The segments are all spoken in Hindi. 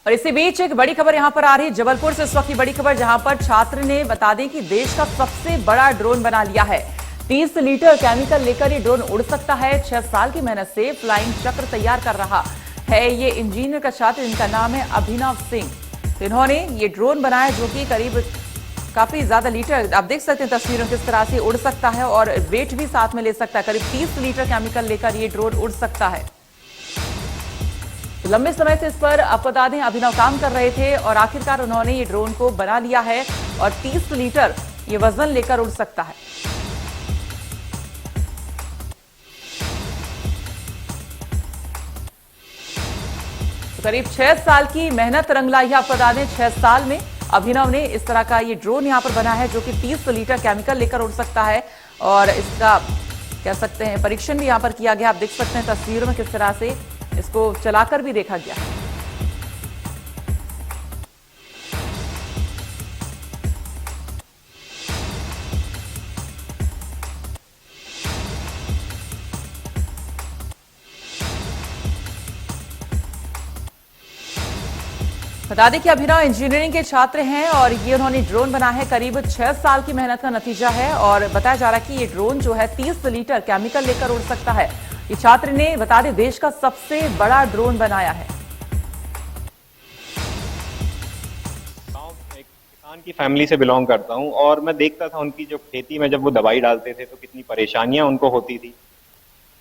और इसी बीच एक बड़ी खबर यहां पर आ रही है जबलपुर से। इस वक्त की बड़ी खबर जहां पर छात्र ने बता दें कि देश का सबसे बड़ा ड्रोन बना लिया है। 30 लीटर केमिकल लेकर ये ड्रोन उड़ सकता है। 6 साल की मेहनत से फ्लाइंग चक्र तैयार कर रहा है ये इंजीनियर का छात्र, जिनका नाम है अभिनव सिंह। तो इन्होंने ये ड्रोन बनाया जो कि करीब काफी ज्यादा लीटर, आप देख सकते हैं तस्वीरों किस तरह से उड़ सकता है और वेट भी साथ में ले सकता है। करीब 30 लीटर केमिकल लेकर ये ड्रोन उड़ सकता है। लंबे समय से इस पर आपको बता दें अभिनव काम कर रहे थे और आखिरकार उन्होंने ये ड्रोन को बना लिया है और 30 लीटर ये वजन लेकर उड़ सकता है। तो करीब 6 साल की मेहनत रंग लाई है। आपको बता दें 6 साल में अभिनव ने इस तरह का ये ड्रोन यहां पर बना है जो कि 30 लीटर केमिकल लेकर उड़ सकता है और इसका कह सकते हैं परीक्षण भी यहां पर किया गया। आप देख सकते हैं तस्वीरों में किस तरह से इसको चलाकर भी देखा गया है। बता दें कि अभिनव इंजीनियरिंग के छात्र हैं और ये उन्होंने ड्रोन बना है। करीब 6 साल की मेहनत का नतीजा है और बताया जा रहा है कि ये ड्रोन जो है 30 लीटर केमिकल लेकर उड़ सकता है। ये छात्र ने बता दें देश का सबसे बड़ा ड्रोन बनाया है। एक किसान की फैमिली से बिलोंग करता हूं और मैं देखता था उनकी जो खेती में जब वो दवाई डालते थे तो कितनी परेशानियां उनको होती थी।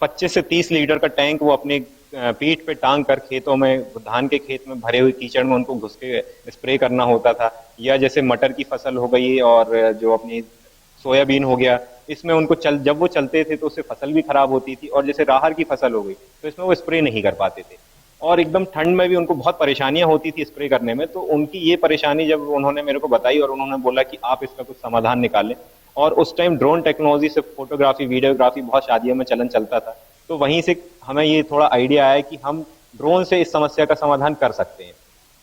25 से 30 लीटर का टैंक वो अपने पीठ पे टांग कर खेतों में, धान के खेत में भरे हुए कीचड़ में उनको घुस के स्प्रे करना होता था। या जैसे मटर की फसल हो गई और जो अपनी सोयाबीन हो गया, इसमें उनको जब वो चलते थे तो उससे फसल भी खराब होती थी। और जैसे राहर की फसल हो गई तो इसमें वो स्प्रे नहीं कर पाते थे और एकदम ठंड में भी उनको बहुत परेशानियां होती थी स्प्रे करने में। तो उनकी ये परेशानी जब उन्होंने मेरे को बताई और उन्होंने बोला कि आप इसका कुछ समाधान निकालें, और उस टाइम ड्रोन टेक्नोलॉजी से फोटोग्राफी, वीडियोग्राफी बहुत शादियों में चलन चलता था, तो वहीं से हमें ये थोड़ा आइडिया आया कि हम ड्रोन से इस समस्या का समाधान कर सकते हैं।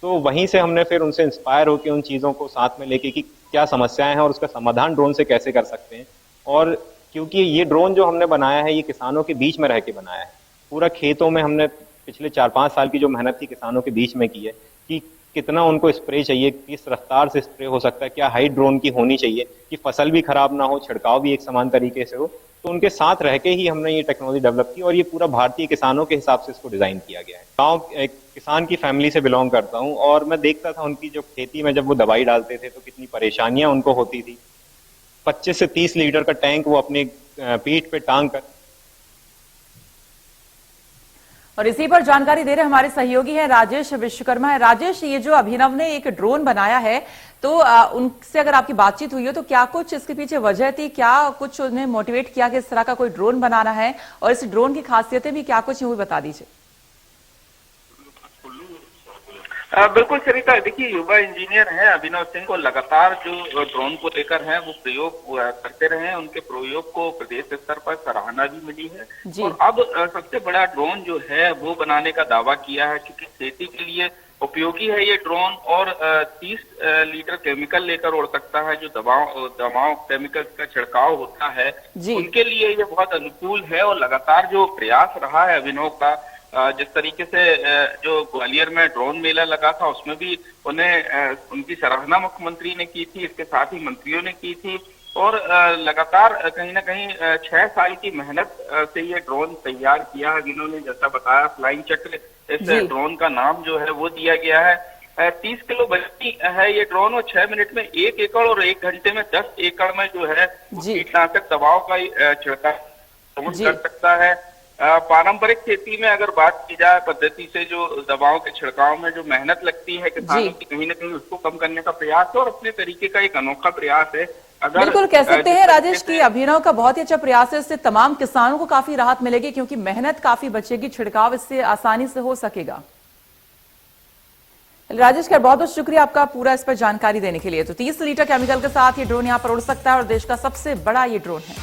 तो वहीं से हमने फिर उनसे इंस्पायर होकर उन चीज़ों को साथ में लेके कि क्या समस्याएं हैं और उसका समाधान ड्रोन से कैसे कर सकते हैं। और क्योंकि ये ड्रोन जो हमने बनाया है ये किसानों के बीच में रह के बनाया है, पूरा खेतों में हमने पिछले 4-5 साल की जो मेहनत थी किसानों के बीच में की है कि कितना उनको स्प्रे चाहिए, किस रफ्तार से स्प्रे हो सकता है, क्या हाइट ड्रोन की होनी चाहिए कि फसल भी खराब ना हो, छिड़काव भी एक समान तरीके से हो। तो उनके साथ रह के ही हमने ये टेक्नोलॉजी डेवलप की और ये पूरा भारतीय किसानों के हिसाब से इसको डिजाइन किया गया है। गाँव एक किसान की फैमिली से बिलोंग करता हूँ और मैं देखता था उनकी जो खेती में जब वो दवाई डालते थे तो कितनी परेशानियां उनको होती थी। 25 से 30 लीटर का टैंक वो अपने पीठ पे टांग कर। और इसी पर जानकारी दे रहे हमारे सहयोगी हैं राजेश विश्वकर्मा है। राजेश, ये जो अभिनव ने एक ड्रोन बनाया है तो उनसे अगर आपकी बातचीत हुई हो तो क्या कुछ इसके पीछे वजह थी, क्या कुछ उन्हें मोटिवेट किया कि इस तरह का कोई ड्रोन बनाना है और इस ड्रोन की खासियतें भी क्या कुछ हुई, बता दीजिए। बिल्कुल सरिता, देखिए युवा इंजीनियर हैं अभिनव सिंह को लगातार जो ड्रोन को लेकर हैं वो प्रयोग करते रहे हैं। उनके प्रयोग को प्रदेश स्तर पर सराहना भी मिली है और अब सबसे बड़ा ड्रोन जो है वो बनाने का दावा किया है क्योंकि खेती के लिए उपयोगी है ये ड्रोन और 30 लीटर केमिकल लेकर उड़ सकता है। जो दवाओं केमिकल का छिड़काव होता है उनके लिए ये बहुत अनुकूल है और लगातार जो प्रयास रहा है अभिनव का, जिस तरीके से जो ग्वालियर में ड्रोन मेला लगा था उसमें भी उन्हें उनकी सराहना मुख्यमंत्री ने की थी, इसके साथ ही मंत्रियों ने की थी और लगातार कहीं ना कहीं 6 साल की मेहनत से ये ड्रोन तैयार किया। जिन्होंने जैसा बताया फ्लाइंग चक्र इस ड्रोन का नाम जो है वो दिया गया है। 30 किलो वजनी है ये ड्रोन और 6 मिनट में 1 एकड़ और 1 घंटे में 10 एकड़ में जो है कीटनाशक दवाओं का छिड़काव कर सकता है। पारंपरिक खेती में अगर बात की जाए पद्धति से जो दवाओं के छिड़काव में जो मेहनत लगती है किसानों की, कहीं ना कहीं उसको कम करने का प्रयास है और अपने तरीके का एक अनोखा प्रयास है। अगर बिल्कुल कह सकते हैं राजेश की अभिनव का बहुत ही अच्छा प्रयास है। इससे तमाम किसानों को काफी राहत मिलेगी क्योंकि मेहनत काफी बचेगी, छिड़काव इससे आसानी से हो सकेगा। राजेश का बहुत बहुत शुक्रिया आपका पूरा इस पर जानकारी देने के लिए। तो 30 लीटर केमिकल के साथ ये ड्रोन यहाँ पर उड़ सकता है और देश का सबसे बड़ा ये ड्रोन है।